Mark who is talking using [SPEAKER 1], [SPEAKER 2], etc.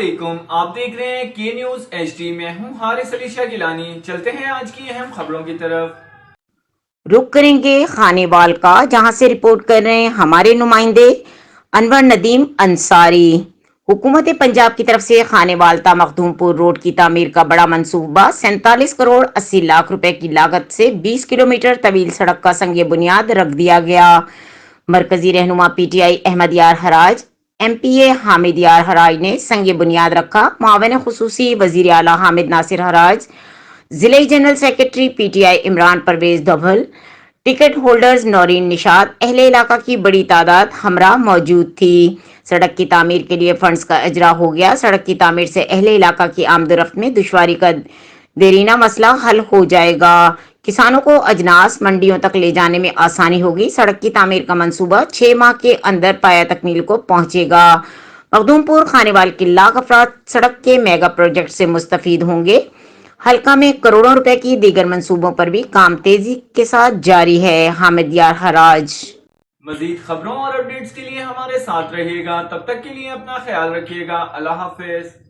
[SPEAKER 1] علیکم، آپ دیکھ رہے ہیں کے نیوز ایچ ڈی۔ میں ہوں حارث علی شاہ گیلانی۔ چلتے ہیں آج کی اہم خبروں کی طرف۔
[SPEAKER 2] رخ کریں گے خانے وال کا، جہاں سے رپورٹ کر رہے ہیں ہمارے نمائندے انور ندیم انصاری۔ حکومت پنجاب کی طرف سے خانے وال تا مخدوم پور روڈ کی تعمیر کا بڑا منصوبہ 47 کروڑ 80 لاکھ روپے کی لاگت سے 20 کلومیٹر طویل سڑک کا سنگ بنیاد رکھ دیا گیا۔ مرکزی رہنما پی ٹی آئی احمد یار حراج، ایم پی اے حامد یار حراج نے سنگ بنیاد رکھا۔ معاون خصوصی وزیر اعلیٰ حامد ناصر حراج، ضلعی general secretary P T I Imran Parvez Dhobal, ticket holders Noreen Nashad, اہل علاقہ کی بڑی تعداد ہمراہ موجود تھی۔ سڑک کی تعمیر کے لیے فنڈز کا اجرا ہو گیا۔ سڑک کی تعمیر سے اہل علاقہ کی آمد و رفت میں دشواری کا دیرینہ مسئلہ حل ہو جائے گا۔ کسانوں کو اجناس منڈیوں تک لے جانے میں آسانی ہوگی۔ سڑک کی تعمیر کا منصوبہ 6 ماہ کے اندر پایہ تکمیل کو پہنچے گا۔ مخدوم پور خانے وال کے لاکھ افراد سڑک کے میگا پروجیکٹ سے مستفید ہوں گے۔ حلقہ میں کروڑوں روپے کی دیگر منصوبوں پر بھی کام تیزی کے ساتھ جاری ہے۔ حامد یار حراج۔
[SPEAKER 1] مزید خبروں اور اپڈیٹس کے لیے ہمارے ساتھ رہیے گا۔ تب تک کے لیے اپنا خیال رکھیے گا۔ اللہ حافظ۔